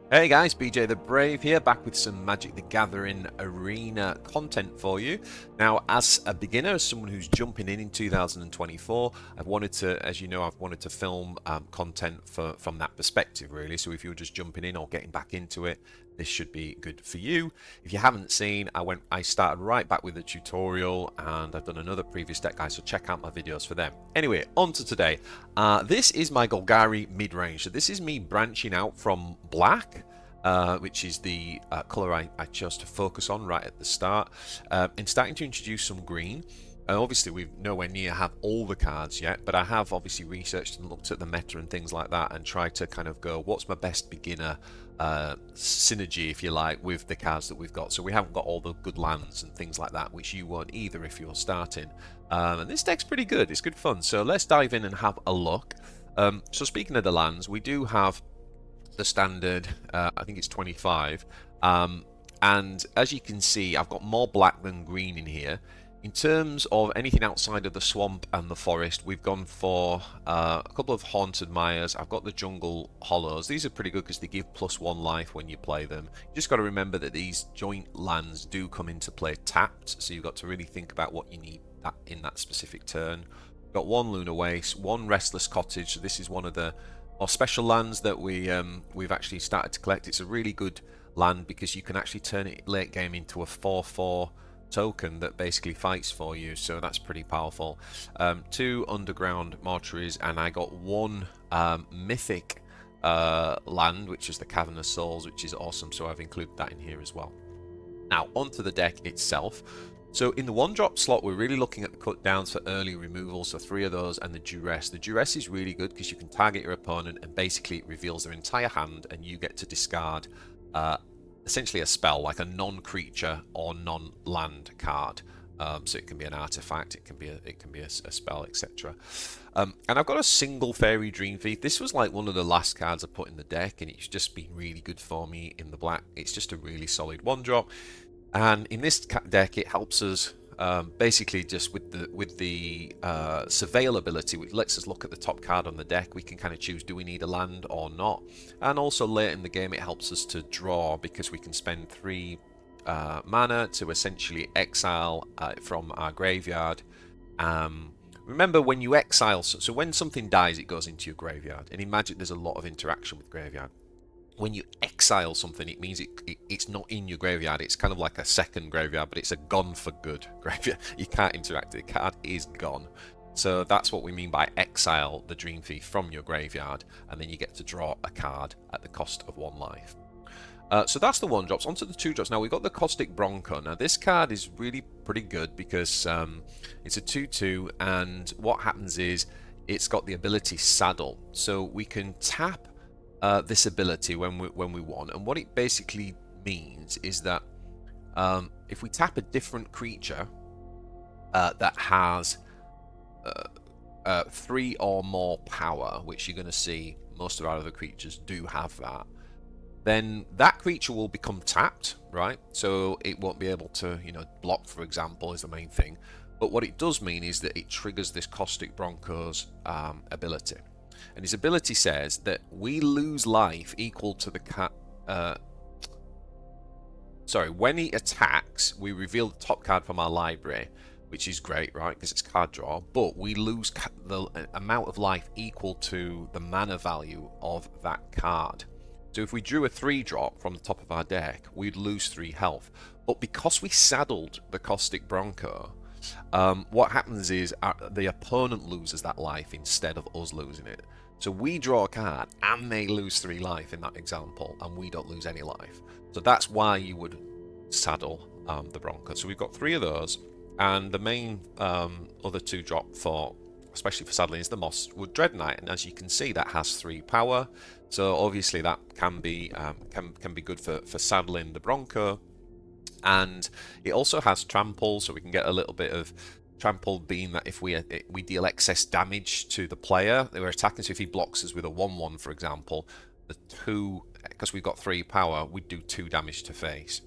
Hey guys, BJ the Brave here, back with some Magic the Gathering Arena content for you. Now, as a beginner, as someone who's jumping in 2024, I've wanted to, as you know, I've wanted to film content from that perspective, really. So if you're just jumping in or getting back into it, this should be good for you. If you haven't seen, I started right back with the tutorial, and I've done another previous deck guide, so check out my videos for them. Anyway, on to today. This is my Golgari mid-range. So this is me branching out from black, which is the colour I chose to focus on right at the start, and starting to introduce some green. Obviously, we've nowhere near have all the cards yet, but I have obviously researched and looked at the meta and things like that, and tried to kind of go, what's my best beginner synergy, if you like, with the cards that we've got. So we haven't got all the good lands and things like that, which you won't either if you're starting. And this deck's pretty good. It's good fun. So let's dive in and have a look. So speaking of the lands, we do have the standard, I think it's 25, and as you can see, I've got more black than green in here. In terms of anything outside of the swamp and the forest, we've gone for a couple of haunted mires. I've got the jungle hollows. These are pretty good because they give +1 life when you play them. You just got to remember that these joint lands do come into play tapped, so you've got to really think about what you need in that specific turn. We've got one Llanowar Wastes, one Restless Cottage. So this is one of the more special lands that we've actually started to collect. It's a really good land because you can actually turn it late game into a 4/4 token that basically fights for you, so that's pretty powerful. 2 Underground Mortuaries, and I got 1 mythic land, which is the Cavern of Souls, which is awesome, so I've included that in here as well. Now, onto the deck itself. So in the 1-drop slot, we're really looking at the cut downs for early removal, so 3 of those, and the Duress. The Duress is really good because you can target your opponent and basically it reveals their entire hand, and you get to discard essentially a spell, like a non-creature or non-land card. So it can be an artifact, it can be a spell, etc. And I've got a single Fairy Dream Thief. This was like one of the last cards I put in the deck, and it's just been really good for me in the black. It's just a really solid 1-drop. And in this deck, it helps us basically just with the surveil ability, which lets us look at the top card on the deck. We can kind of choose, do we need a land or not? And also late in the game, it helps us to draw because we can spend 3 mana to essentially exile from our graveyard. Remember, when you exile, so when something dies, it goes into your graveyard. And in Magic, there's a lot of interaction with graveyard. When you exile something, it means it's not in your graveyard. It's kind of like a second graveyard, but it's a gone for good graveyard. You can't interact. The card is gone. So that's what we mean by exile the Dream Thief from your graveyard, and then you get to draw a card at the cost of 1 life. So that's the 1-drops. Onto the 2-drops. Now we've got the Caustic Bronco. Now this card is really pretty good because it's a 2/2, and what happens is it's got the ability Saddle. So we can tap this ability when we want, and what it basically means is that if we tap a different creature that has 3 or more power, which you're going to see most of our other creatures do have that, then that creature will become tapped, right? So it won't be able to, block, for example, is the main thing. But what it does mean is that it triggers this Caustic Bronco's ability. And his ability says that we lose life equal to the when he attacks, we reveal the top card from our library, which is great, right? Because it's card draw, but we lose the amount of life equal to the mana value of that card. So if we drew a 3-drop from the top of our deck, we'd lose 3 health. But because we saddled the Caustic Bronco, what happens is the opponent loses that life instead of us losing it. So we draw a card and they lose 3 life in that example, and we don't lose any life. So that's why you would saddle the Bronco. So we've got 3 of those, and the main other 2-drop for, especially for saddling, is the Mosswood Dreadknight. And as you can see, that has 3 power. So obviously that can be good for saddling the Bronco. And it also has trample, so we can get a little bit of trample, being that if we deal excess damage to the player they were attacking. So if he blocks us with a 1/1, for example, the 2, because we've got 3 power, we do 2 damage to face.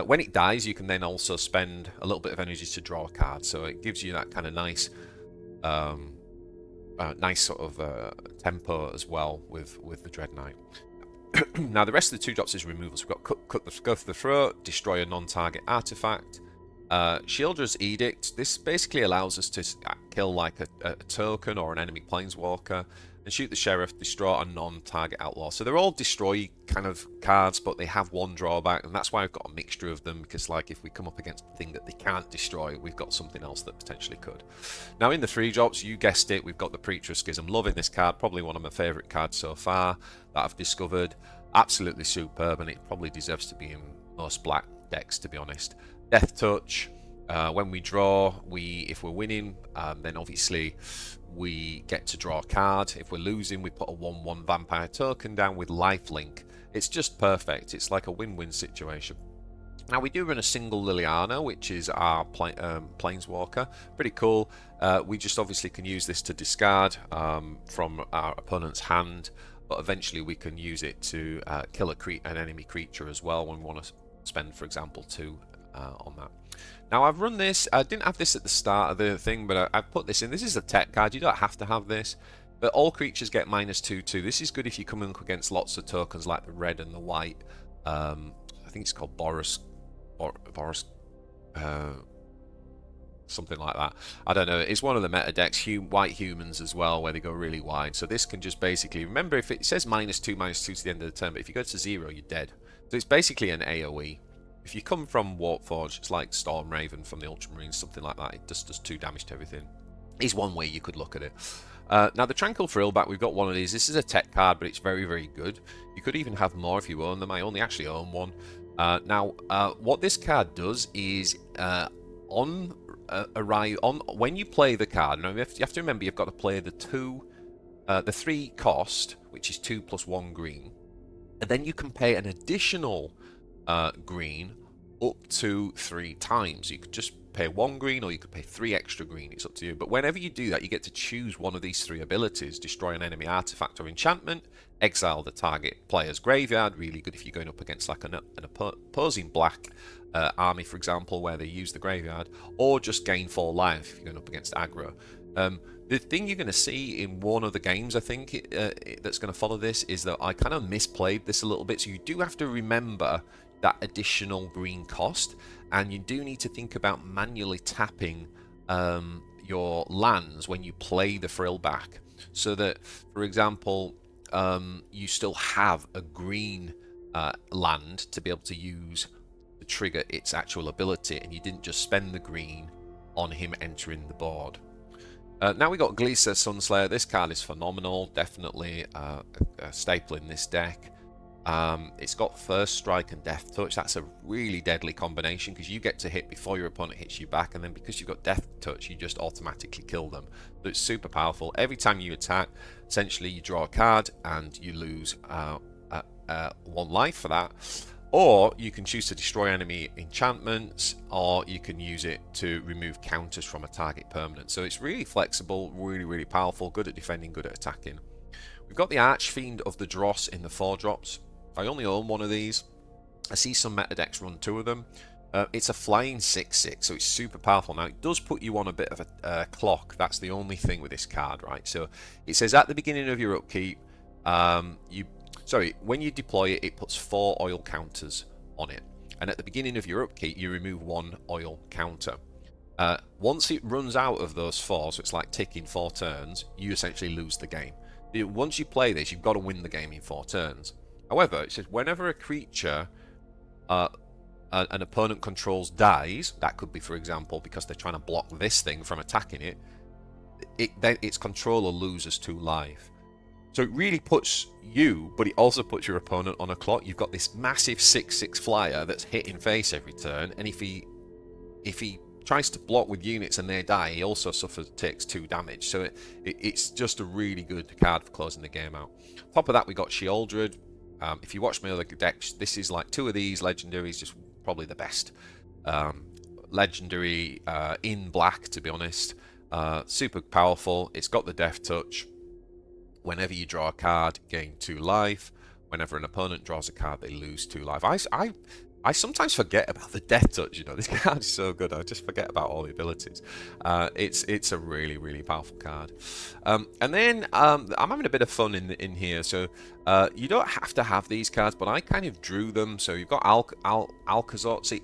When it dies, you can then also spend a little bit of energy to draw a card, so it gives you that kind of nice nice sort of tempo as well with the Dreadknight. Now the rest of the 2-drops is removal. So we've got go for the throat, destroy a non-target artifact. Sheoldred's Edict. This basically allows us to kill like a token or an enemy planeswalker and shoot the sheriff, destroy a non-target outlaw. So they're all destroy kind of cards, but they have one drawback, and that's why I've got a mixture of them, because like if we come up against a thing that they can't destroy, we've got something else that potentially could. Now in the 3-drops, you guessed it, we've got the Preacher of Schism. Loving this card, probably one of my favourite cards so far that I've discovered. Absolutely superb, and it probably deserves to be in most black decks, to be honest. Death Touch. When we draw, if we're winning, then obviously we get to draw a card. If we're losing, we put a 1/1 vampire token down with lifelink. It's just perfect. It's like a win-win situation. Now we do run a single Liliana, which is our planeswalker. Pretty cool. We just obviously can use this to discard from our opponent's hand, but eventually we can use it to kill an enemy creature as well when we want to spend, for example, 2 on that. Now I've run this. I didn't have this at the start of the thing, but I've put this in. This is a tech card. You don't have to have this, but all creatures get -2/2. This is good if you come up against lots of tokens like the red and the white. I think it's called Boris, something like that. I don't know. It's one of the meta decks. White humans as well, where they go really wide. So this can just basically, remember, if it says -2/2 to the end of the turn, but if you go to 0, you're dead. So it's basically an AoE. If you come from Warpforge, it's like Storm Raven from the Ultramarines, something like that. It just does 2 damage to everything. Is one way you could look at it. Now the Tranquil Frillback, we've got one of these. This is a tech card, but it's very, very good. You could even have more if you own them. I only actually own one. Now, what this card does is when you play the card, now you have to remember you've got to play the 3 cost, which is 2 + 1 green, and then you can pay an additional green up to 3 times. You could just pay 1 green, or you could pay 3 extra green. It's up to you. But whenever you do that, you get to choose one of these 3 abilities: destroy an enemy artifact or enchantment, exile the target player's graveyard. Really good if you're going up against like an opposing black army, for example, where they use the graveyard, or just gain 4 life if you're going up against aggro. The thing you're going to see in one of the games, I think, that's going to follow this, is that I kind of misplayed this a little bit. So you do have to remember that additional green cost, and you do need to think about manually tapping your lands when you play the Frillback, so that, for example, you still have a green land to be able to use to trigger its actual ability, and you didn't just spend the green on him entering the board. Now we got Glissa Sunslayer. This card is phenomenal, definitely a staple in this deck. It's got First Strike and Death Touch. That's a really deadly combination, because you get to hit before your opponent hits you back, and then because you've got Death Touch, you just automatically kill them. So it's super powerful. Every time you attack, essentially you draw a card and you lose 1 life for that. Or you can choose to destroy enemy enchantments, or you can use it to remove counters from a target permanent. So it's really flexible, really, really powerful, good at defending, good at attacking. We've got the Archfiend of the Dross in the 4-drops. I only own one of these. I see some meta decks run 2 of them. It's a flying 6/6, so it's super powerful. Now, it does put you on a bit of a clock. That's the only thing with this card, right? So it says at the beginning of your upkeep, when you deploy it, it puts 4 oil counters on it. And at the beginning of your upkeep, you remove 1 oil counter. Once it runs out of those 4, so it's like ticking 4 turns, you essentially lose the game. Once you play this, you've got to win the game in 4 turns. However, it says whenever a creature an opponent controls dies, that could be, for example, because they're trying to block this thing from attacking it, then its controller loses 2 life. So it really puts you, but it also puts your opponent on a clock. You've got this massive 6/6 flyer that's hitting face every turn, and if he tries to block with units and they die, he also takes 2 damage. So it's just a really good card for closing the game out. Top of that, we got Sheoldred. If you watch my other decks, this is like 2 of these legendaries, just probably the best legendary in black, to be honest. Super powerful. It's got the Death Touch. Whenever you draw a card, gain 2 life. Whenever an opponent draws a card, they lose 2 life. I sometimes forget about the Death Touch, you know. This card is so good, I just forget about all the abilities. It's a really, really powerful card. And then I'm having a bit of fun in here, so you don't have to have these cards, but I kind of drew them. So you've got Aclazotz.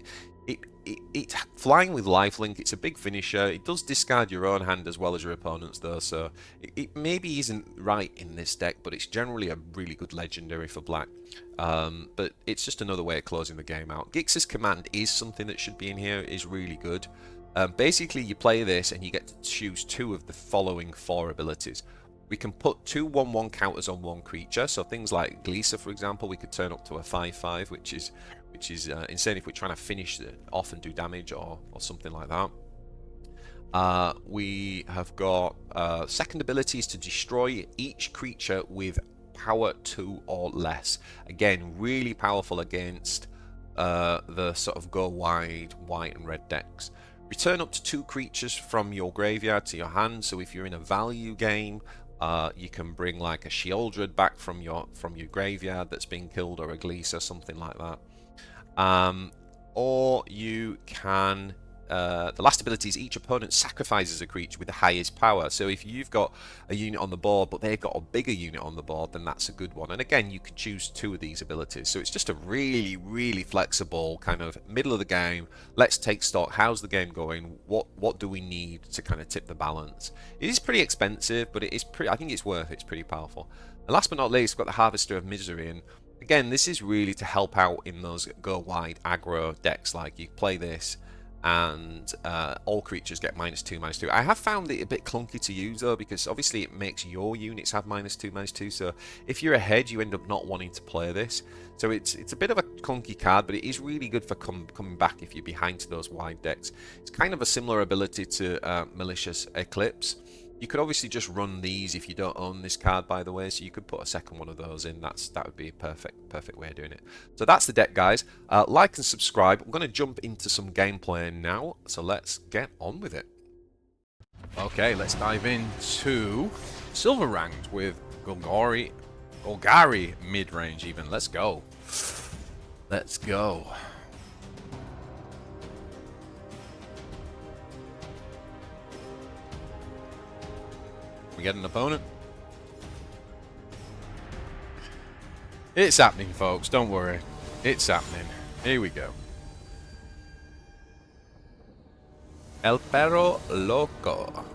It's flying with lifelink. It's a big finisher. It does discard your own hand as well as your opponent's, though, so it maybe isn't right in this deck, but it's generally a really good legendary for black. But it's just another way of closing the game out. Gix's Command is something that should be in here. It is really good. Basically, you play this and you get to choose 2 of the following 4 abilities. We can put 2 1/1 counters on one creature, so things like Glissa, for example, we could turn up to a 5/5, which is insane if we're trying to finish it off and do damage or something like that. We have got second abilities to destroy each creature with power 2 or less. Again, really powerful against the sort of go wide white and red decks. Return up to 2 creatures from your graveyard to your hand. So if you're in a value game, you can bring like a Sheoldred back from your graveyard that's been killed, or a Glissa, something like that. Or you can, the last ability is each opponent sacrifices a creature with the highest power. So if you've got a unit on the board, but they've got a bigger unit on the board, then that's a good one. And again, you can choose 2 of these abilities. So it's just a really, really flexible kind of middle of the game. Let's take stock. How's the game going? What do we need to kind of tip the balance? It is pretty expensive, but it is pretty. I think it's worth it. It's pretty powerful. And last but not least, we've got the Harvester of Misery. And again, this is really to help out in those go wide aggro decks. Like you play this and all creatures get -2/-2. I have found it a bit clunky to use though, because obviously it makes your units have -2/-2. So if you're ahead, you end up not wanting to play this. So it's a bit of a clunky card, but it is really good for coming back if you're behind to those wide decks. It's kind of a similar ability to Malicious Eclipse. You could obviously just run these if you don't own this card, by the way, so you could put a second one of those in. That would be a perfect way of doing it. So that's the deck, guys. Like and subscribe. I'm going to jump into some gameplay now, so let's get on with it. Okay, let's dive into Silver Ranked with Golgari Midrange even. Let's go. Let's go. We get an opponent. It's happening, folks. Don't worry. It's happening. Here we go. El Perro Loco.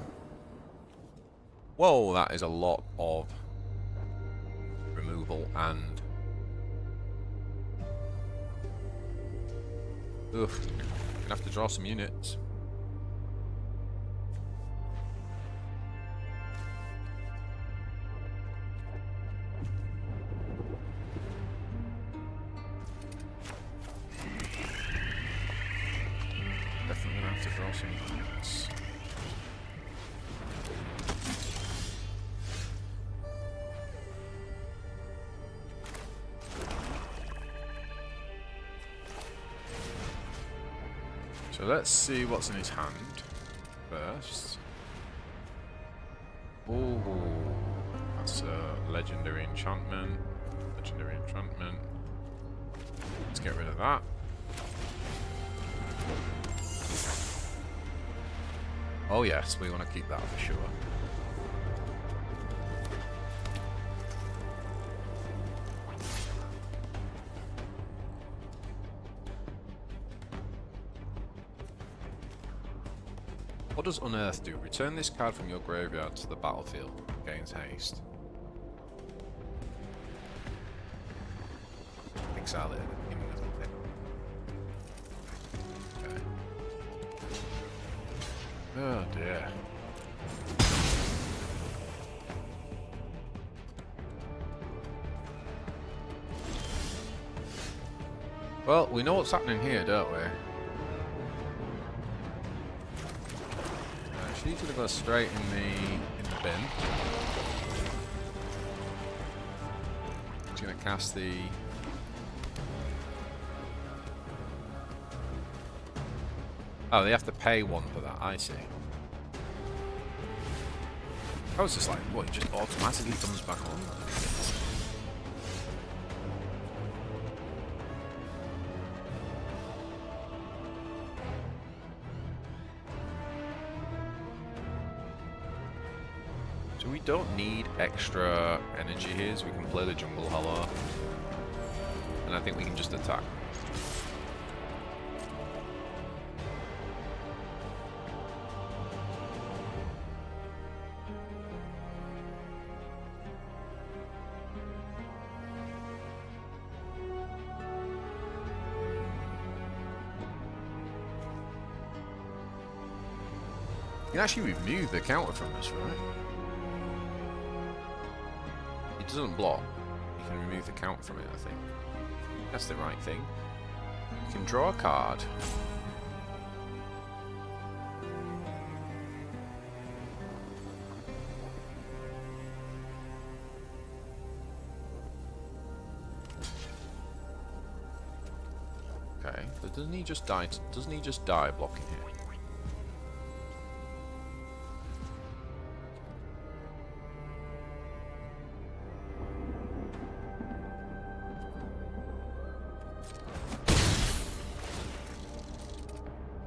Whoa, that is a lot of removal and... Oof. Gonna have to draw some units. Definitely gonna have to draw some units. So let's see what's in his hand first. Oh, that's a legendary enchantment. Legendary enchantment. Let's get rid of that. Oh yes, we want to keep that for sure. What does Unearth do? Return this card from your graveyard to the battlefield. Gains haste. Exile it immediately. Okay. Oh dear. Well, we know what's happening here, don't we? She's gonna go straight in the bin. She's gonna cast the... Oh, they have to pay 1 for that, I see. I was just like, what, it just automatically comes back on? don't need extra energy here, so we can play the Jungle Hollow. And I think we can just attack. You can actually remove the counter from this, right? It doesn't block. You can remove the counter from it, I think. That's the right thing. You can draw a card. Okay, but doesn't he just die? Doesn't he just die blocking here?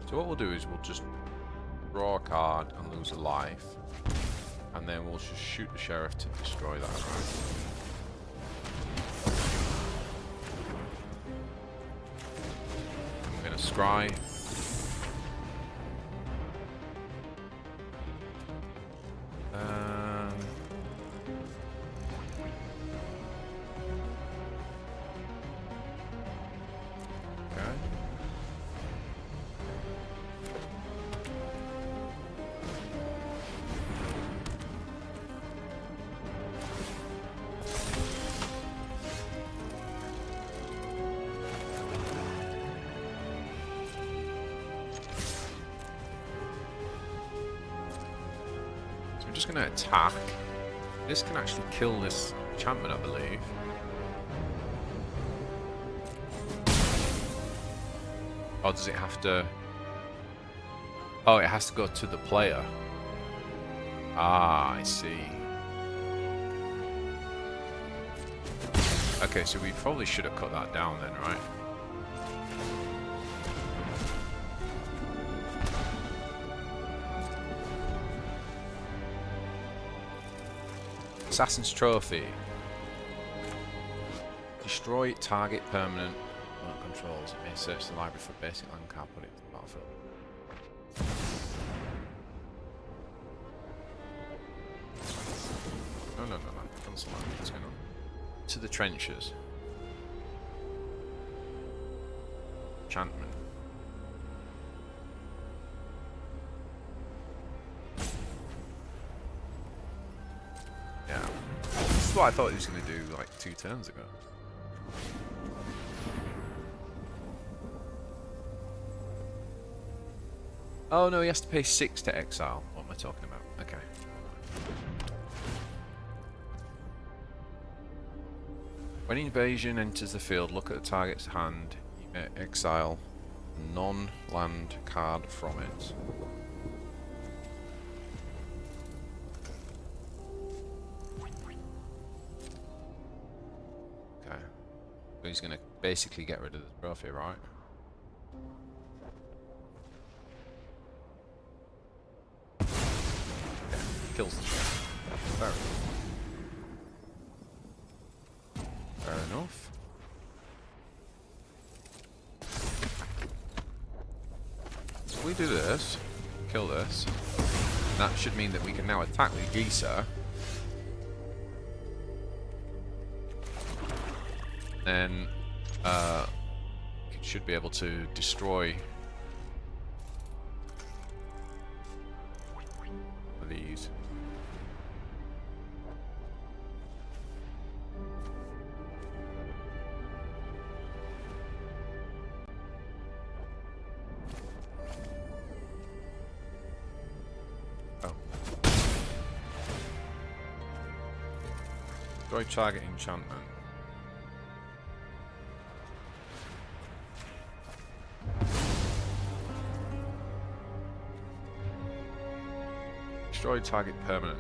So what we'll do is we'll just draw a card and lose a life, and then we'll just shoot the sheriff to destroy that, right? I'm gonna scry. Just going to attack. This can actually kill this enchantment, I believe. Or does it have to... Oh, it has to go to the player. Ah, I see. Okay, so we probably should have cut that down then, right? Assassin's Trophy. Destroy target permanent controls. It may search the library for basic land card, put it to the battlefield. No. Cancel that. What's going on? To the trenches. Enchantment. This is what I thought he was going to do like 2 turns ago. Oh no, he has to pay 6 to exile. What am I talking about? Okay. When invasion enters the field, look at the target's hand. You may exile a non-land card from it. He's going to basically get rid of the trophy, right? Yeah, kills the trophy. Fair enough. Fair enough. So we do this, kill this. That should mean that we can now attack with Glissa. Then it should be able to destroy these. Oh. Destroy target enchantment. Destroy target permanent.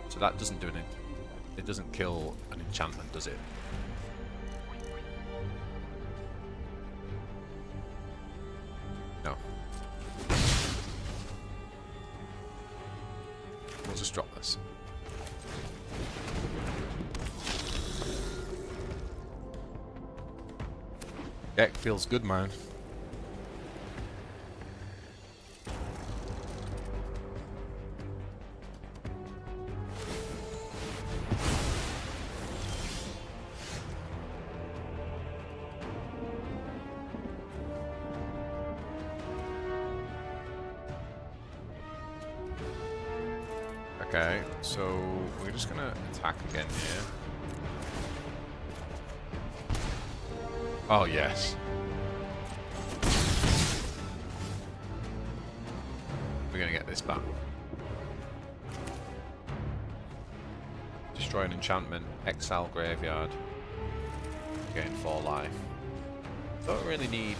So that doesn't do anything. It doesn't kill an enchantment, does it? No. Nice. Deck feels good, man. Okay, so we're just gonna attack again here. Oh, yes. We're gonna get this back. Destroy an enchantment, exile graveyard. Gain 4 life. Don't really need...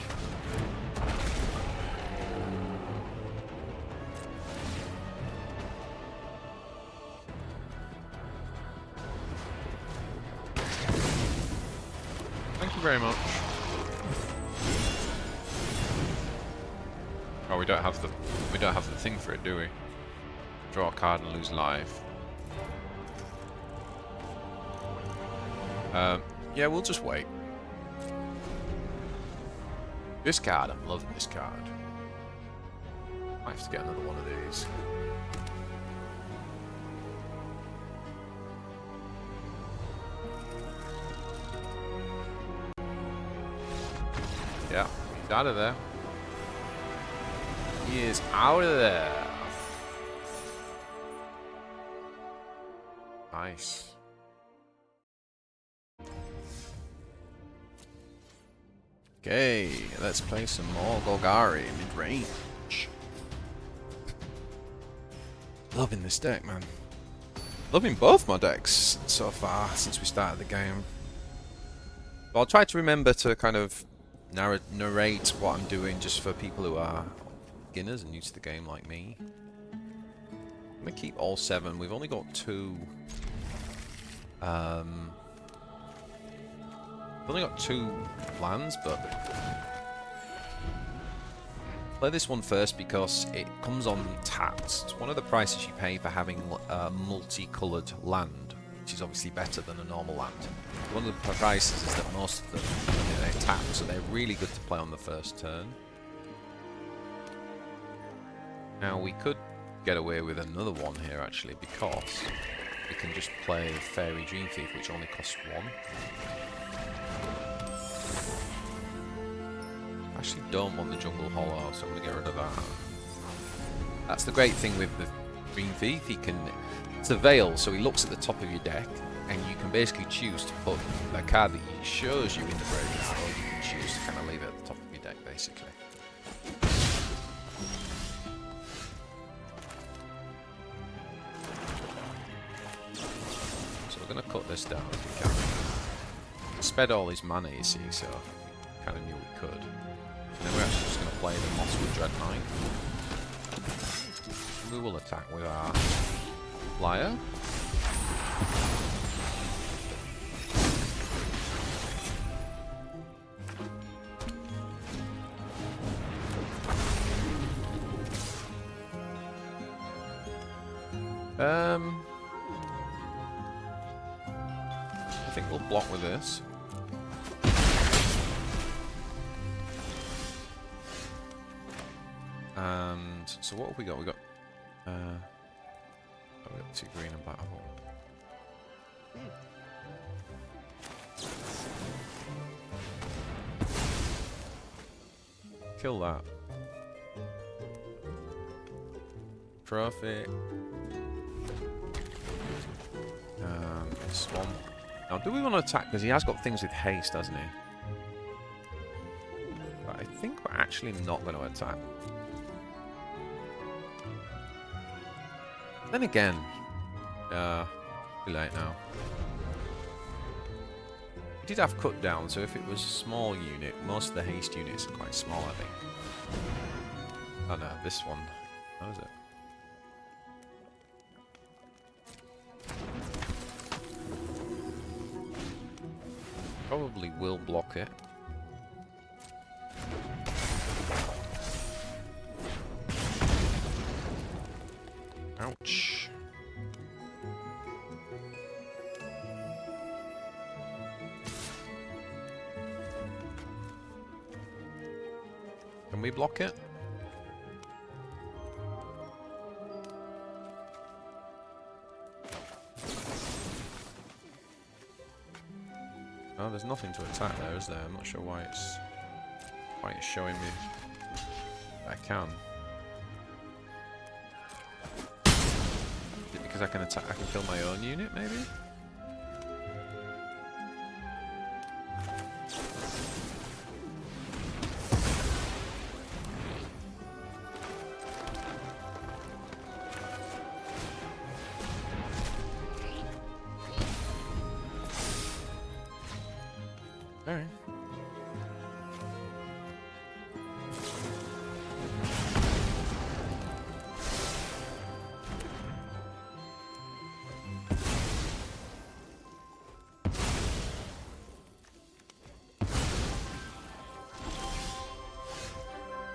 Thank you very much. Oh, we don't have the thing for it, do we? Draw a card and lose life. Yeah, we'll just wait. This card, I'm loving this card. Might have to get another one of these. Yeah, he's out of there. He is out of there. Nice. Okay, let's play some more Golgari Midrange. Loving this deck, man. Loving both my decks so far since we started the game. But I'll try to remember to kind of narrate what I'm doing just for people who are beginners and new to the game like me. I'm going to keep all 7. We've only got 2. We've only got 2 lands, but play this one first because it comes on tapped. It's one of the prices you pay for having a multicolored land, which is obviously better than a normal land. One of the prices is that most of them they tap, so they're really good to play on the first turn. Now we could get away with another one here actually, because we can just play Fairy Dream Thief, which only costs 1. I actually don't want the Jungle Hollow, so I'm going to get rid of that. That's the great thing with the Dream Thief. It's a veil, so he looks at the top of your deck, and you can basically choose to put a card that he shows you in the graveyard, or you can choose to kind of leave it at the top of your deck, basically. So we're going to cut this down if we can. Sped all his mana, you see, so we kind of knew we could. And then we're actually just going to play the Mosswood Dreadknight. We will attack with our flyer. I think we'll block with this. And so what have we got? We got 2 green and battle. Kill that. Trophy. Swamp. Now, do we want to attack? Because he has got things with haste, hasn't he? But I think we're actually not going to attack. Then again, too late now. We did have cut down, so if it was a small unit, most of the haste units are quite small, I think. Oh no, this one. How is it? Probably will block it. Ouch. Can we block it? Oh, there's nothing to attack there, is there? I'm not sure why it's showing me I can. Is it because I can attack? I can kill my own unit, maybe? Alright.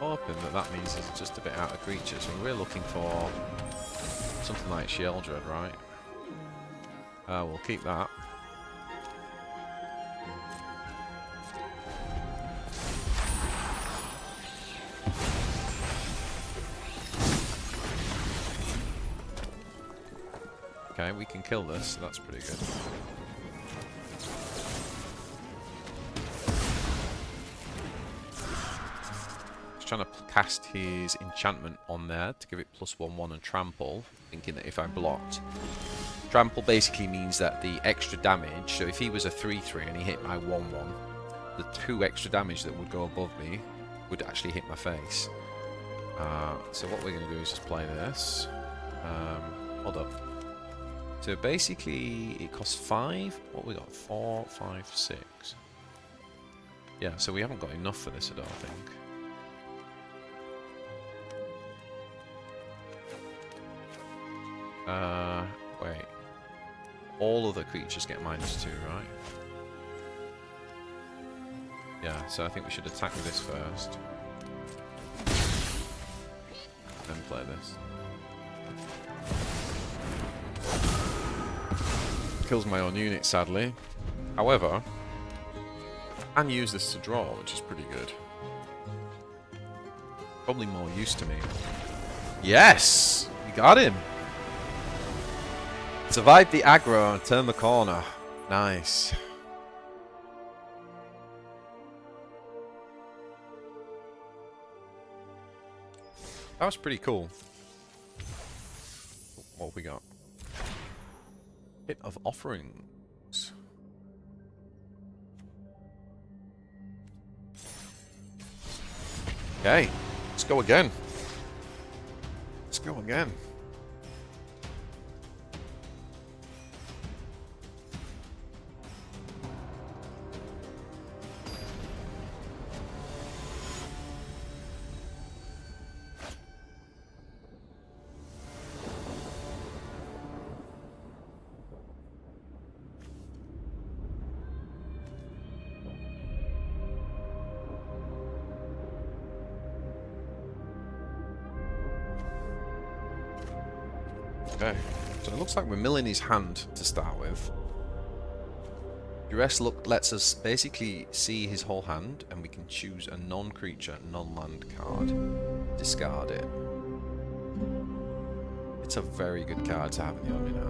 Hoping that means it's just a bit out of creatures, and we're looking for something like Sheoldred, right? We'll keep that. Okay, we can kill this, so that's pretty good. Just trying to cast his enchantment on there to give it +1/1 and trample, thinking that if I blocked. Trample basically means that the extra damage, so if he was a 3/3 and he hit my 1/1, the 2 extra damage that would go above me would actually hit my face. So what we're going to do is just play this. Hold up. So basically, it costs 5. What we got? 4, 5, 6. Yeah, so we haven't got enough for this, I don't think. Wait. All other creatures get -2, right? Yeah, so I think we should attack with this first. Then play this. Kills my own unit, sadly. However, I can use this to draw, which is pretty good. Probably more use to me. Yes! We got him! Survived the aggro and turned the corner. Nice. That was pretty cool. What have we got? Pit of Offerings. Okay, let's go again. Let's go again. Okay, so it looks like we're milling his hand to start with. Duress lets us basically see his whole hand, and we can choose a non-creature, non-land card. Discard it. It's a very good card to have in your hand.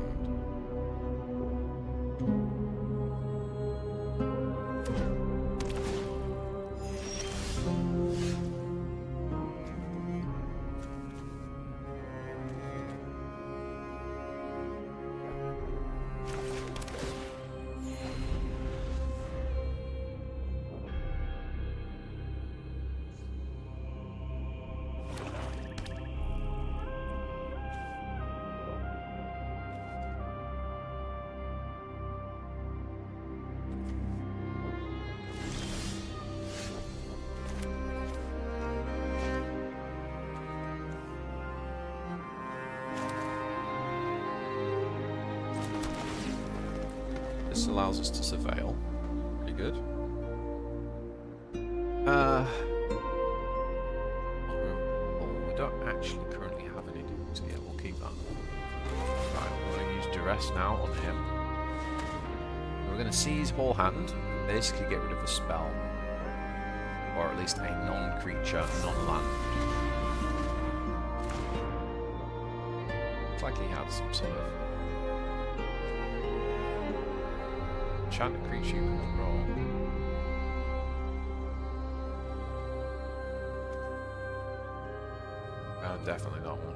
This allows us to surveil. Pretty good. Oh, we don't actually currently have any, so yeah, we'll keep that. Right, we're going to use Duress now on him. We're going to see his whole hand and basically get rid of a spell. or at least a non-creature, non-land. Looks like he had some sort of enchanted creature you can roll. Definitely not one.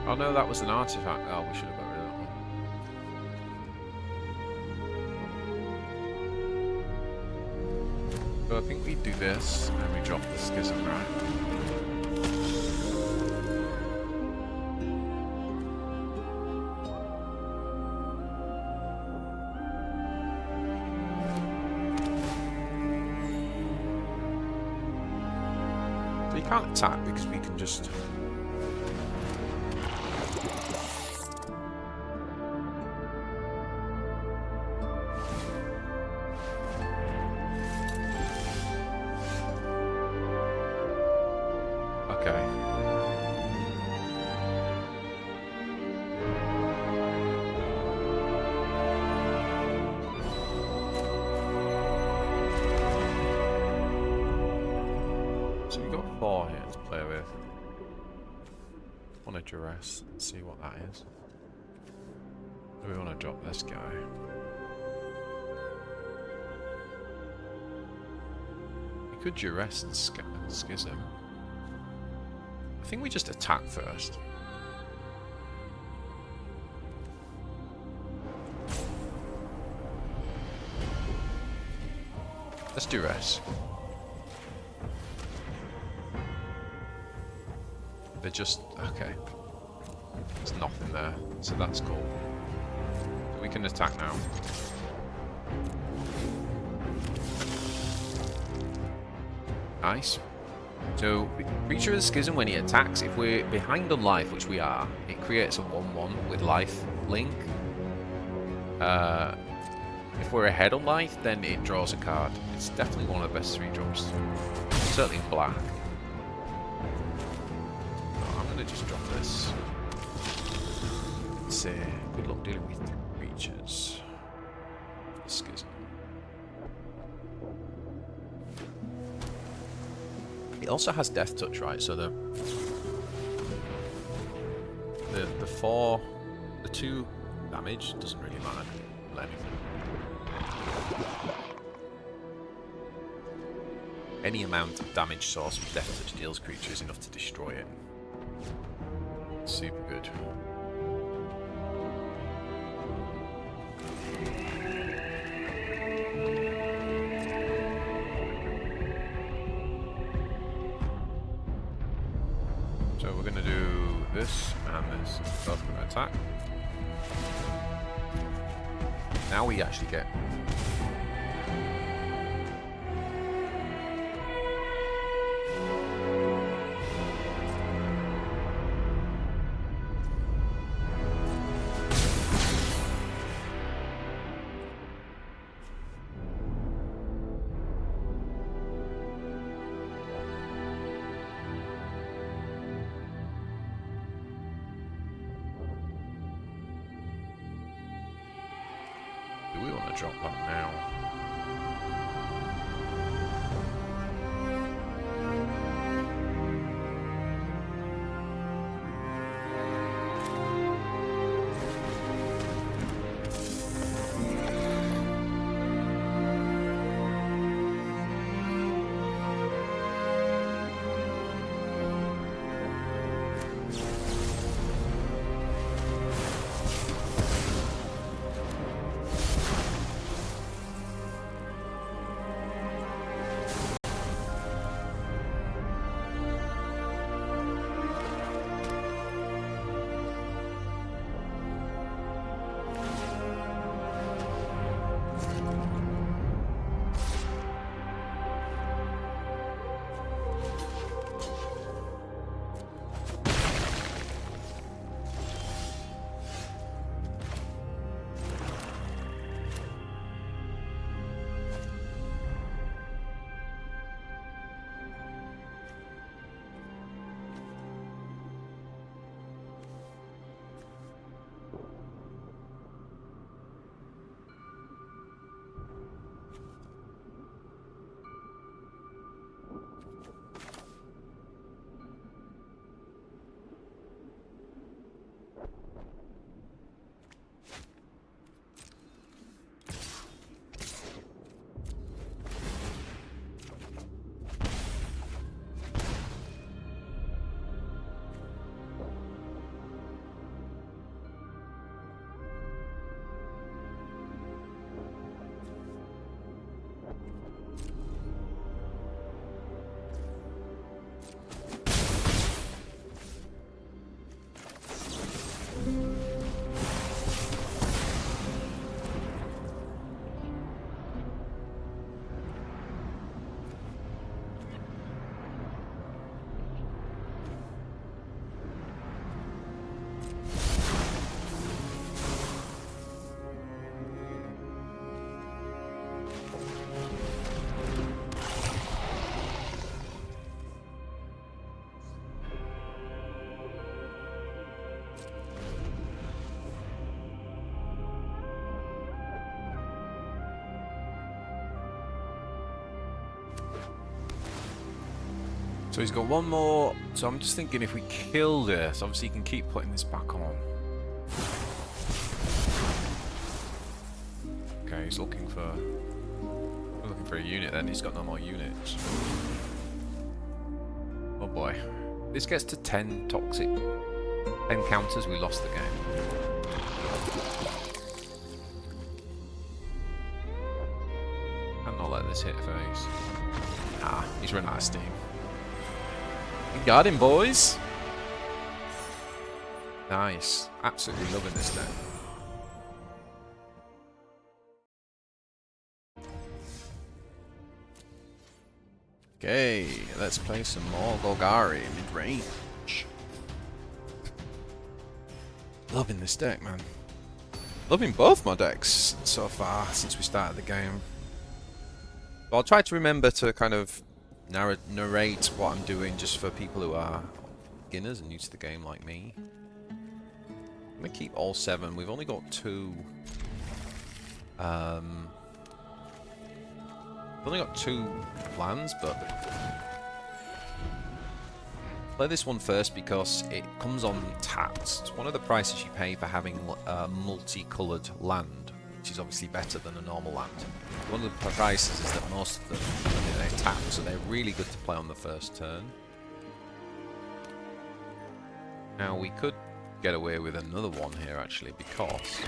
Oh no, that was an artifact. Oh, we should have got rid of that one. So I think we do this and we drop the Schism, right? So you can't attack because we can just... So we've got 4 here to play with. Want to Duress, let's see what that is. Do we want to drop this guy? We could Duress and Schism. I think we just attack first. Let's Duress. They're just... okay. There's nothing there, so that's cool. We can attack now. Nice. So, creature of the Schism, when he attacks, if we're behind on life, which we are, it creates a 1/1 with life link. If we're ahead on life, then it draws a card. It's definitely one of the best 3-drops. Certainly in black. Just drop this. Let's see. Good luck dealing with creatures. Schism. It also has Death Touch, right? So the 2 damage doesn't really matter. Any amount of damage source with Death Touch deals creature is enough to destroy it. Super good. So we're going to do this and this. Both going to attack. Now we actually get... Do we want to drop that now? So he's got one more. So I'm just thinking if we kill this, obviously you can keep putting this back on. Okay, he's looking for... We're looking for a unit then. He's got no more units. Oh boy. This gets to 10 toxic. 10 counters, we lost the game. And not let this hit face. Ah, he's run out of steam. We got him, boys! Nice. Absolutely loving this deck. Okay, let's play some more Golgari Midrange. Loving this deck, man. Loving both my decks so far since we started the game. But I'll try to remember to kind of narrate what I'm doing just for people who are beginners and new to the game like me. I'm going to keep all 7. We've only got 2. We've only got 2 lands, but play this one first because it comes on tapped. It's one of the prices you pay for having a multicoloured land, which is obviously better than a normal land. One of the prices is that most of them, they're tapped, so they're really good to play on the first turn. Now we could get away with another one here actually, because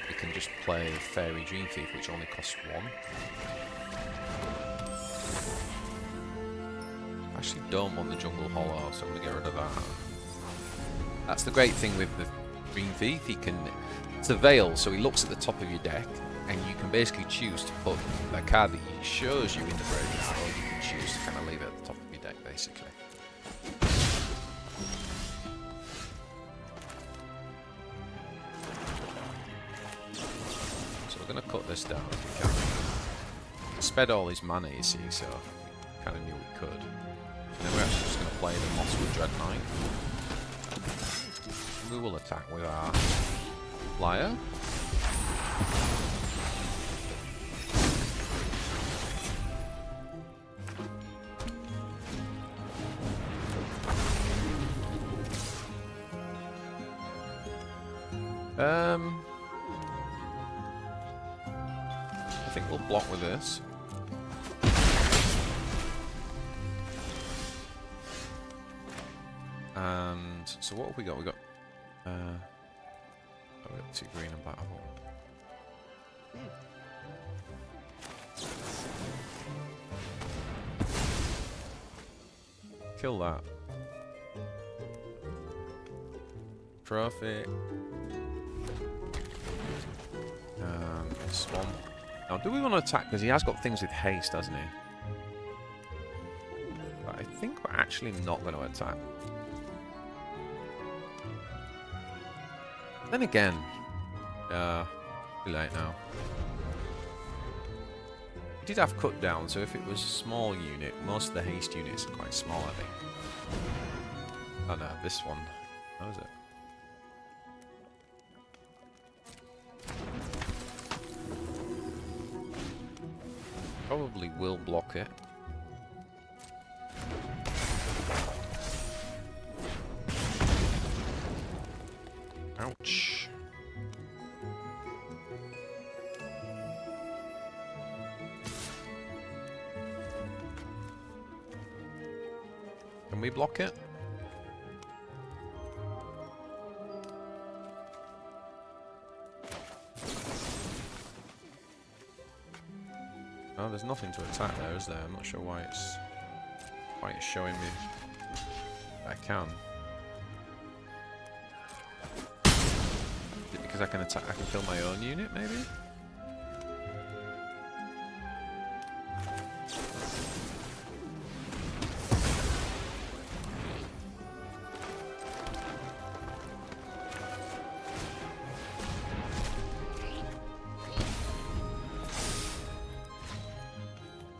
we can just play Fairy Dream Thief, which only costs 1. I actually don't want the Jungle Hollow, so I'm going to get rid of that. That's the great thing with the Dream Thief. It's a veil, so he looks at the top of your deck, and you can basically choose to put a card that he shows you in the graveyard, or you can choose to kind of leave it at the top of your deck, basically. So we're going to cut this down if we can. Sped all his mana, you see, so kind of knew we could. And then we're actually just going to play the Mosswood Dreadknight. We will attack with our flyer. I think we'll block with this. And so what have we got? We got 2 green and black. Kill that. Trophy. Swamp. Now, do we want to attack? Because he has got things with haste, hasn't he? But I think we're actually not going to attack. Then again, too late now. We did have cut down, so if it was a small unit, most of the haste units are quite small, I think. Oh no, this one. How is it? Probably will block it. Ouch. Can we block it? Oh, there's nothing to attack there, is there? I'm not sure why it's showing me that I can. Is it because I can attack? I can kill my own unit, maybe?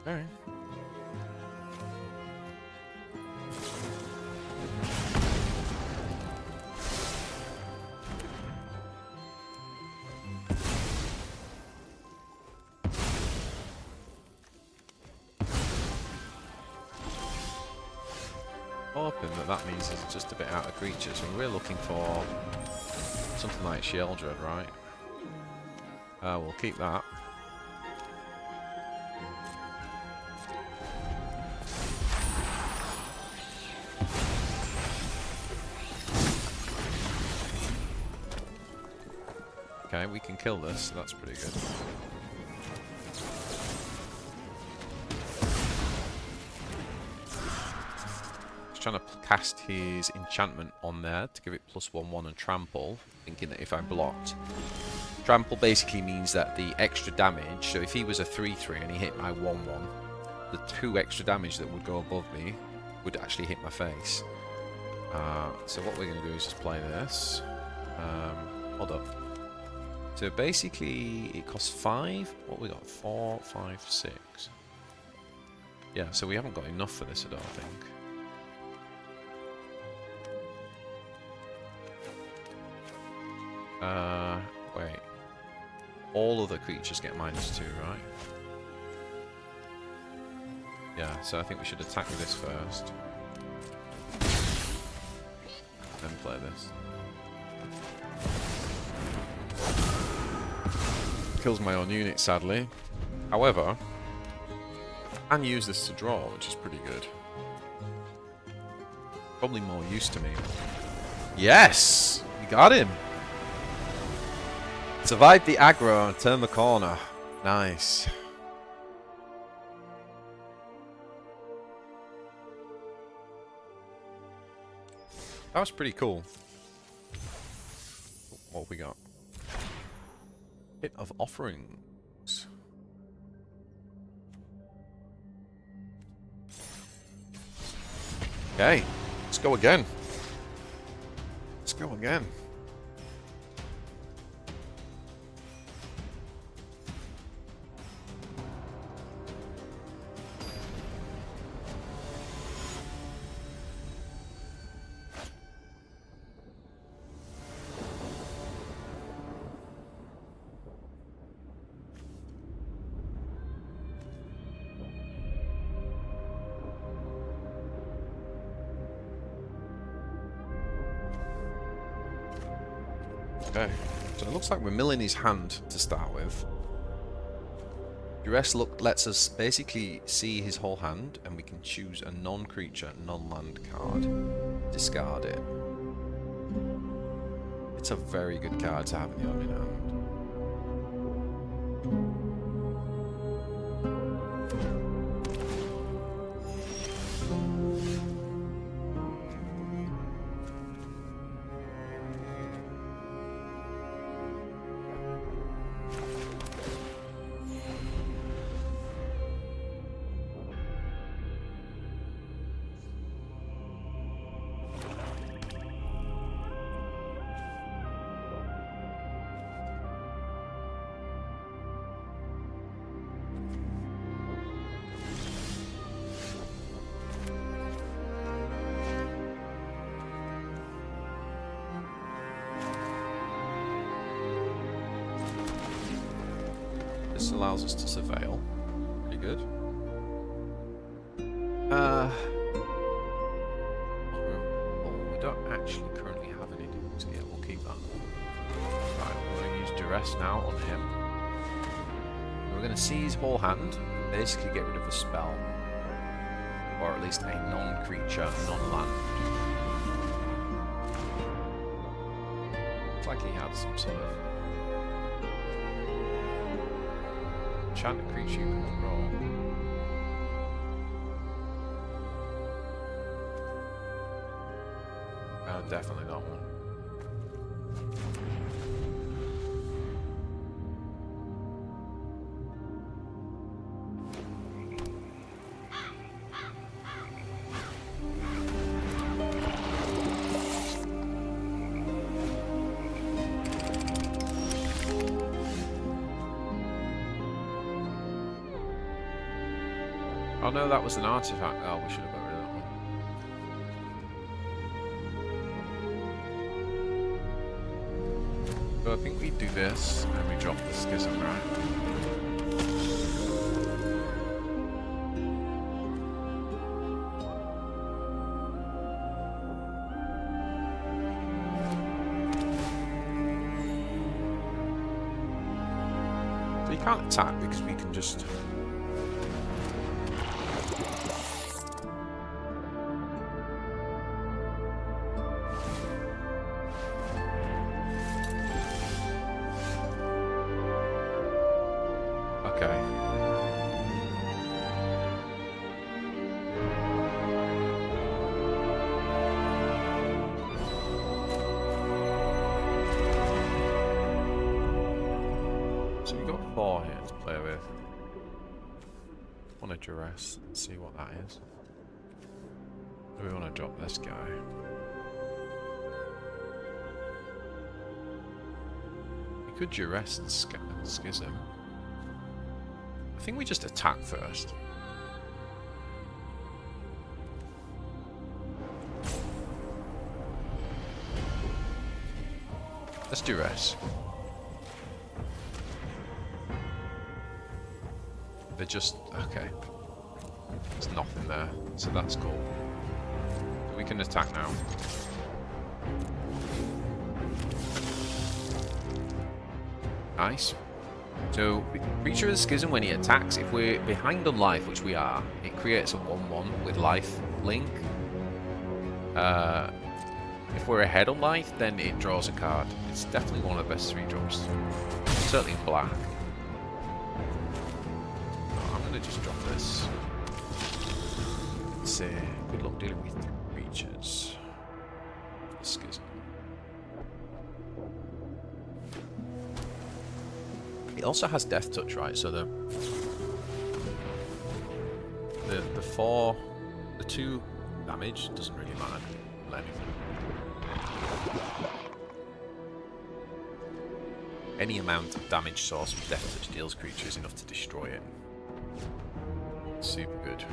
Alright. hoping that that means it's just a bit out of creatures, and we're looking for something like Sheoldred, right? We'll keep that. Okay, we can kill this, so that's pretty good. He's trying to cast his enchantment on there to give it +1/1 and trample, thinking that if I blocked. Trample basically means that the extra damage, so if he was a 3/3 and he hit my 1/1, the 2 extra damage that would go above me would actually hit my face. So what we're going to do is just play this. Hold up. So basically, it costs 5. What we got? 4, 5, 6. Yeah, so we haven't got enough for this, I don't think. Wait. All other creatures get -2, right? Yeah, so I think we should attack with this first. Then play this. Kills my own unit, sadly. However, I can use this to draw, which is pretty good. Probably more use to me. Yes! We got him! Survived the aggro and turned the corner. Nice. That was pretty cool. What have we got? Pit of Offerings. Okay, let's go again. Let's go again. Okay, so it looks like we're milling his hand to start with. Duress lets us basically see his whole hand, and we can choose a non-creature, non-land card. Discard it. It's a very good card to have in your opening hand. This allows us to surveil. Pretty good. Well, we don't actually currently have any dudes here. We'll keep that. Right, we're going to use Duress now on him. We're going to see his whole hand and basically get rid of a spell. Or at least a non-creature, non-land. Looks like he had some sort of enchanted creature you can roll. No, definitely not one. Oh no, that was an artifact. Oh, we should have got rid of that one. So I think we do this, and we drop the Schism, right? can't attack because we can just... Okay. So we've got 4 here to play with. Want a Duress, let's see what that is. Do we want to drop this guy? We could Duress and Schism. I think we just attack first. Let's Duress. They're just... okay. There's nothing there, so that's cool. We can attack now. Nice. So, creature of Schism, when he attacks, if we're behind on life, which we are, it creates a 1/1 with life link. If we're ahead on life, then it draws a card. It's definitely one of the best 3 drops. Certainly in black. Oh, I'm going to just drop this. Let's see. Good luck dealing with creatures. Schism. It also has Death Touch, right? So the 2 damage doesn't really matter. Any amount of damage source with Death Touch deals creature is enough to destroy it. Super good.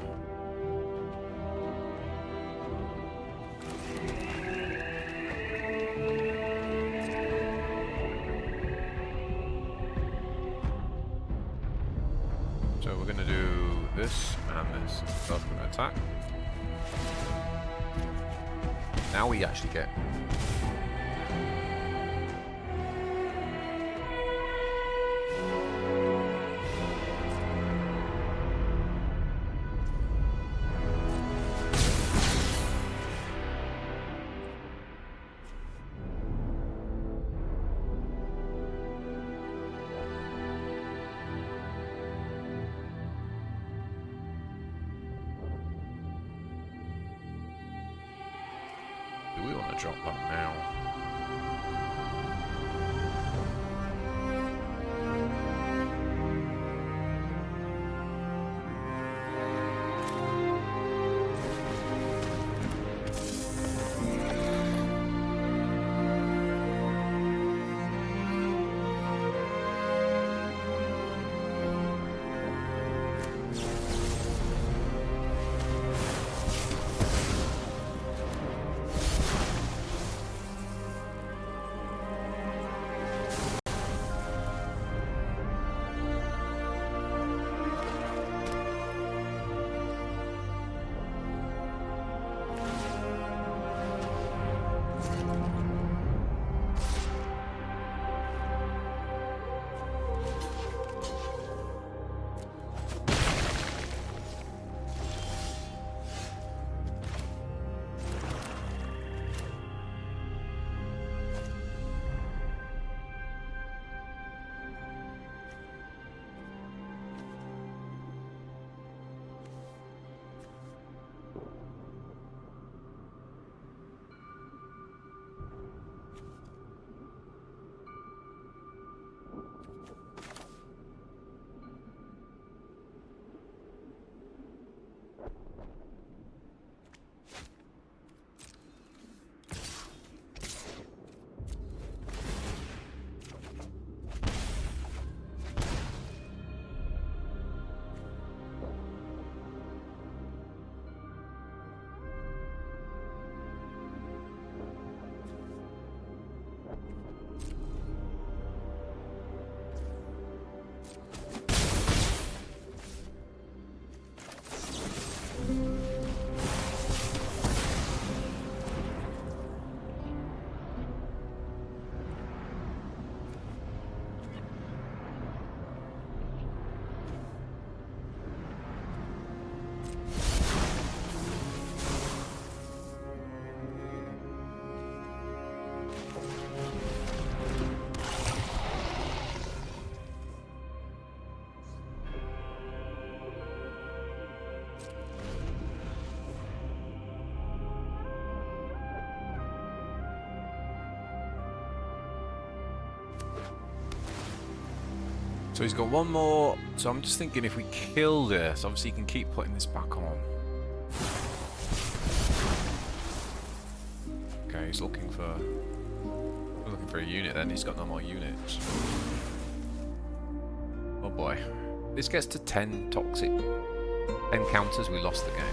So we're going to do this and this. Both going to attack. Now we actually get... Do we want to drop that now? So he's got one more. So I'm just thinking if we kill this, obviously he can keep putting this back on. Okay, he's looking for a unit then. He's got no more units. Oh boy. This gets to 10 toxic encounters, we lost the game.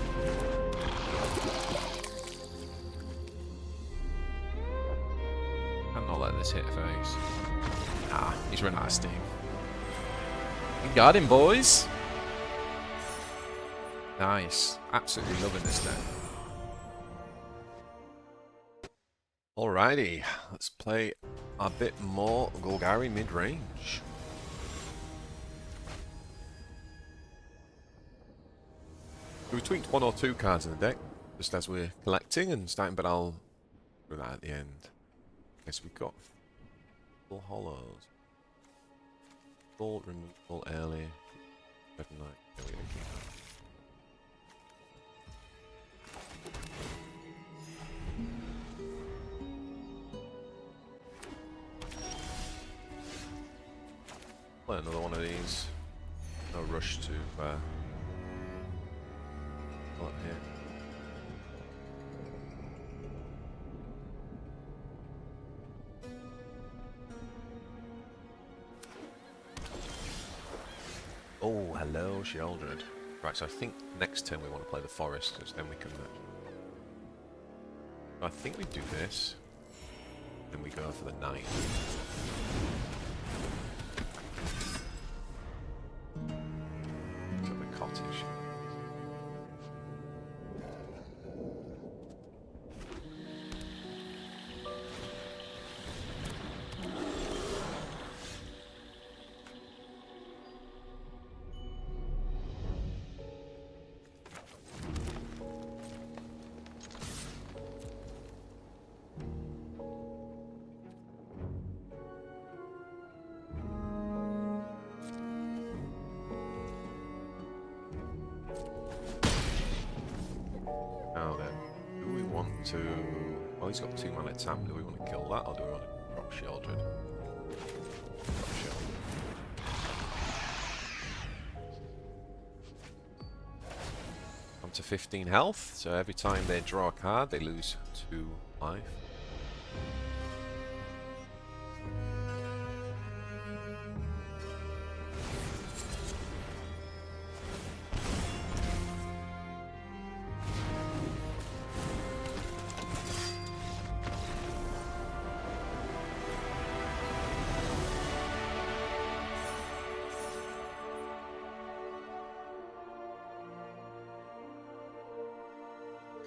I'm not letting this hit face. Ah, he's run out of steam. We got him, boys! Nice. Absolutely loving this deck. Alrighty, let's play a bit more Golgari mid-range. We tweaked 1 or 2 cards in the deck, just as we're collecting and starting, but I'll do that at the end. Okay, so we've got full hollows. Full removal early. Dreadknight. There we go. Play another one of these. No rush to pull up here. Oh, hello, Sheoldred. Right, so I think next turn we want to play the forest, because then we can match. I think we do this, then we go for the knight. So the cottage. Now then, do we want to... Oh, he's got 2 mana tap. Do we want to kill that, or do we want to drop Sheoldred? Drop Sheoldred. I'm to 15 health, so every time they draw a card, they lose 2 life.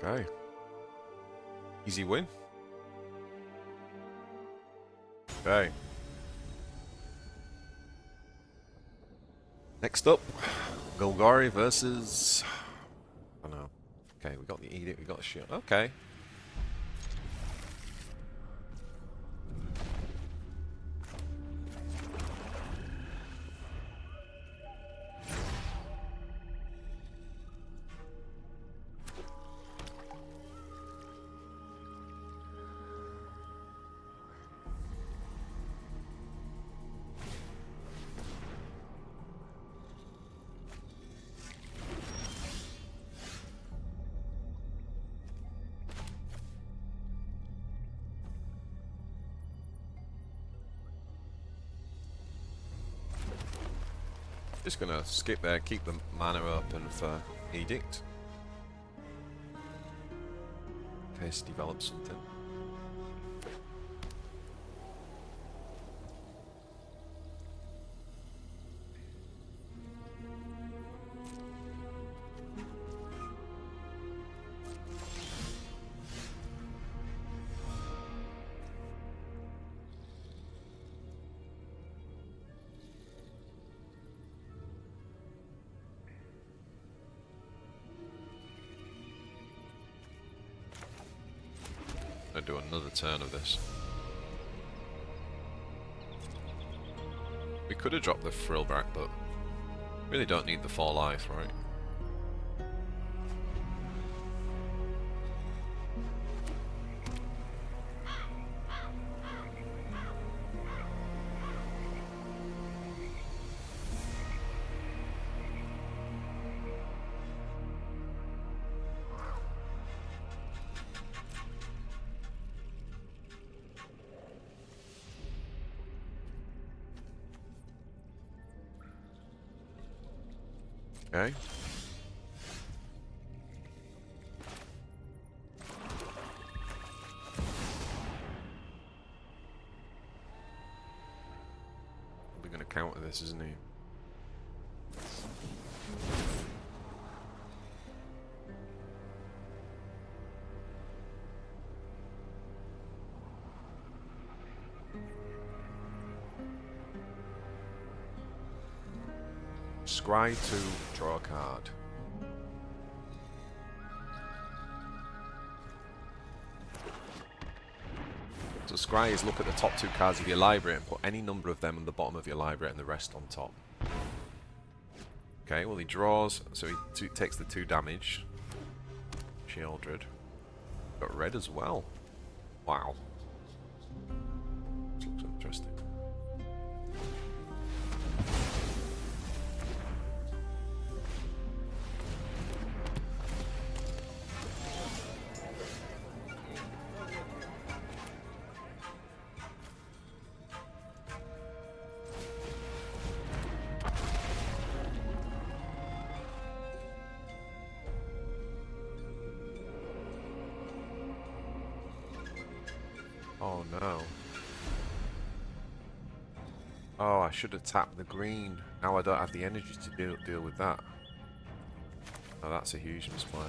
Okay. Easy win. Okay. Next up, Golgari versus... I don't know. Okay, we got the Edict, we got the shield. Okay. Just gonna skip there, keep the mana open for Edict. In case develops something. I'll do another turn of this. We could have dropped the Frillback, but really don't need the 4 life, right? Okay. We're going to counter this, isn't he? Scry to draw a card. So scry is look at the top 2 cards of your library and put any number of them on the bottom of your library and the rest on top. Okay, well he draws, so he takes the 2 damage. Sheoldred. Got red as well. Wow. This looks interesting. Oh no. Oh, I should have tapped the green. Now I don't have the energy to deal with that. Oh, that's a huge misplay.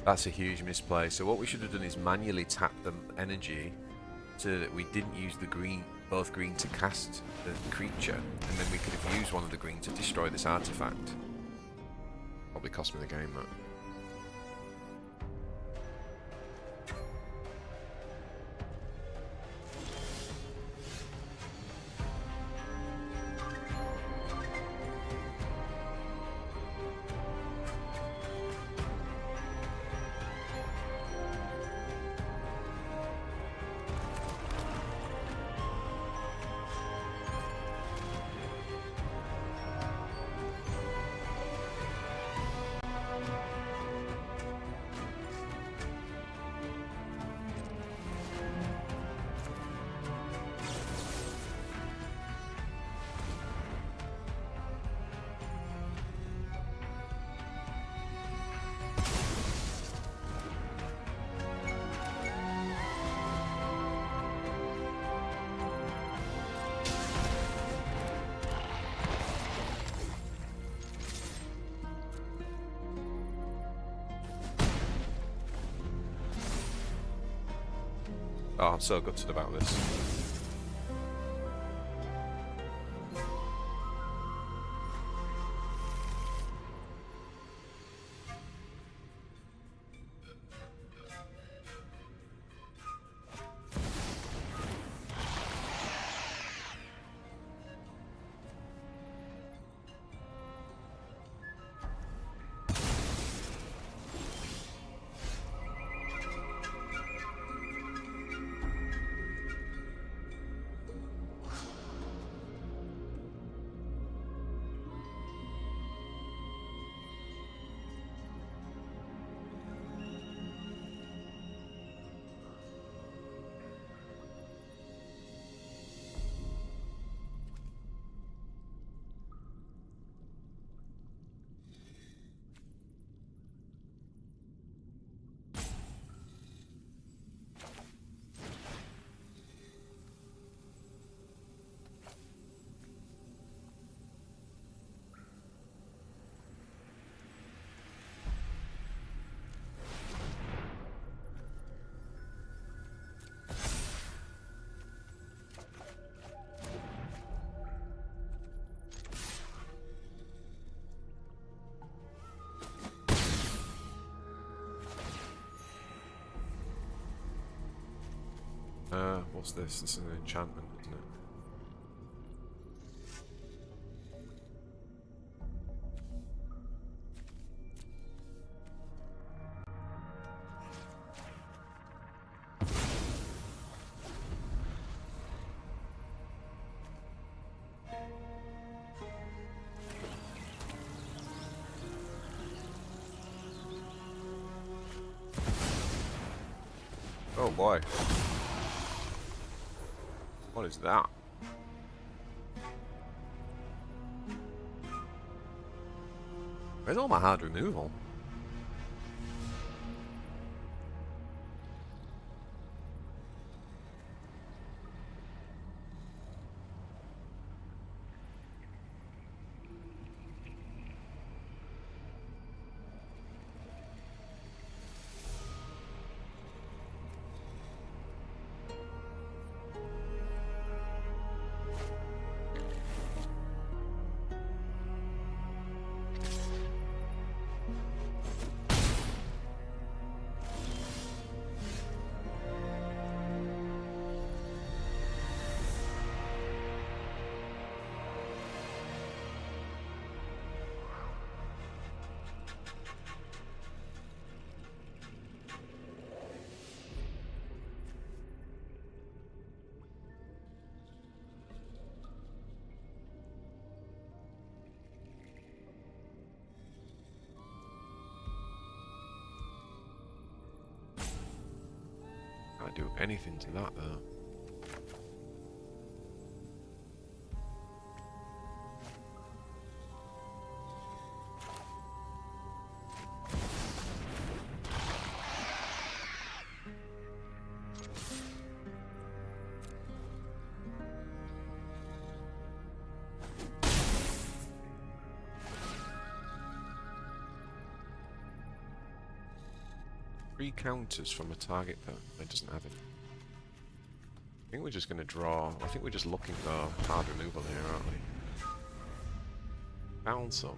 That's a huge misplay. So what we should have done is manually tap the energy so that we didn't use the green, both green to cast the creature, and then we could have used one of the green to destroy this artifact. Probably cost me the game, though. Oh, I'm so gutted about this. What's this? This is an enchantment, isn't it? boy. What is that? Where's all my hard removal? Can't do anything to that though. Three counters from a target that it doesn't have it. I think we're just going to draw. I think we're just looking for hard removal here, aren't we? Found some.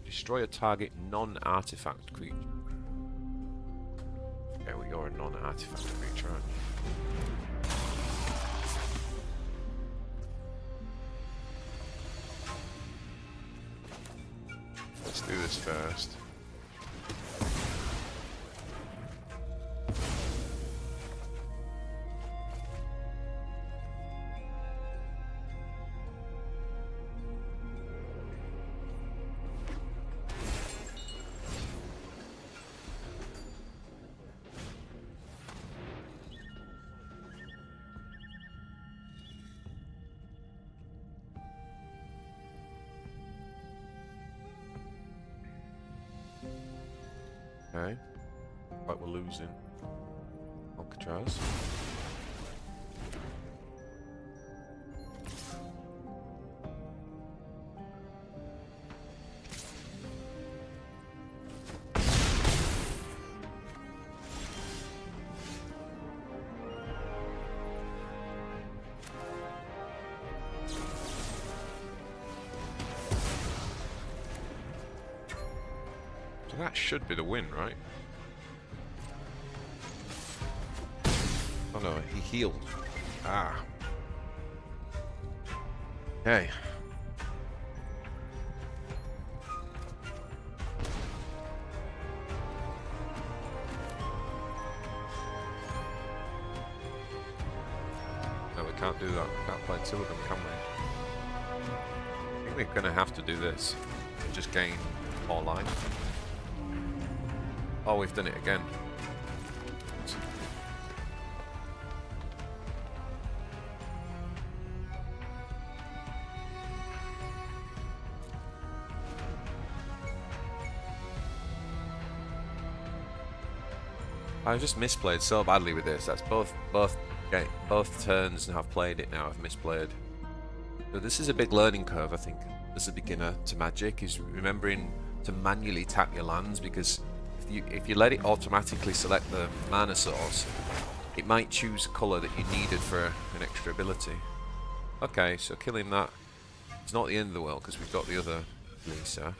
Destroy a target non-artifact creature. Okay, well, you're a non-artifact creature, aren't you? Let's do this first. Okay. But we're losing. Alcatraz. So that should be the win, right? Oh no, he healed. Ah. Okay. No, we can't do that. We can't play two of them, can we? I think we're gonna have to do this. Just gain more life. Oh, we've done it again. I just misplayed so badly with this. That's both turns and I've played it now. I've misplayed. So this is a big learning curve, I think, as a beginner to Magic, is remembering to manually tap your lands, because if you let it automatically select the mana source, it might choose a colour that you needed for an extra ability. Okay, so killing that, it's not the end of the world because we've got the other Lisa.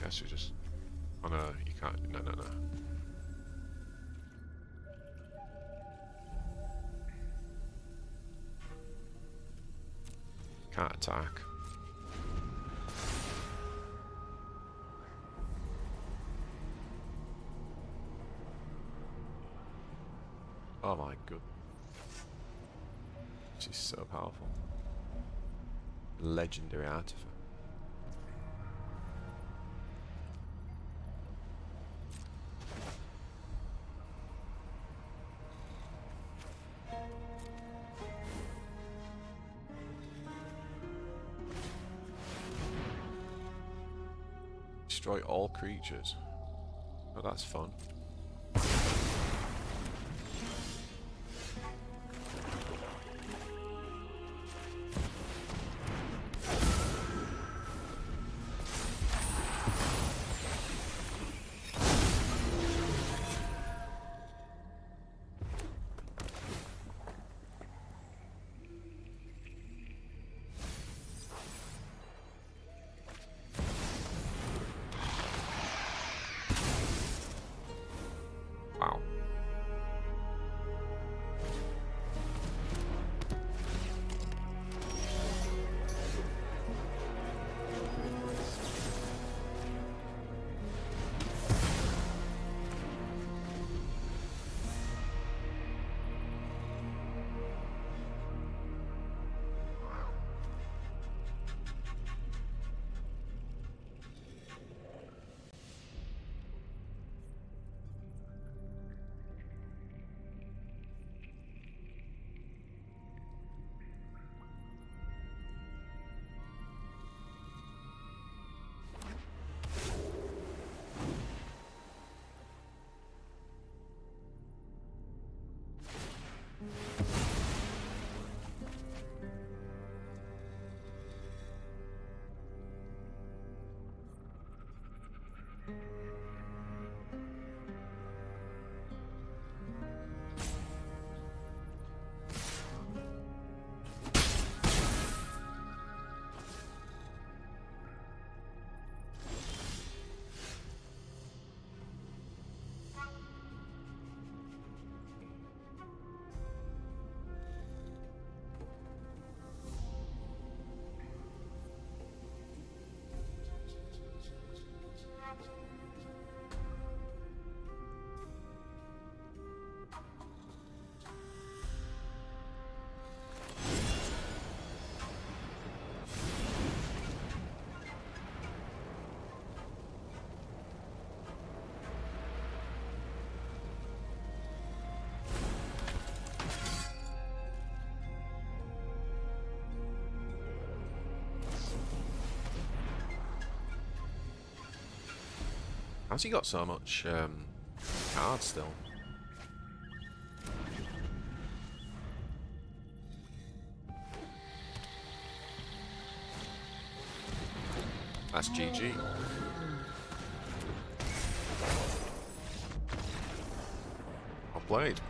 guess we just... Oh no, you can't. No. Can't attack. Oh my god. She's so powerful. Legendary artifact. Destroy all creatures. Oh, that's fun. Wow. How's he got so much cards still? That's GG. Well played.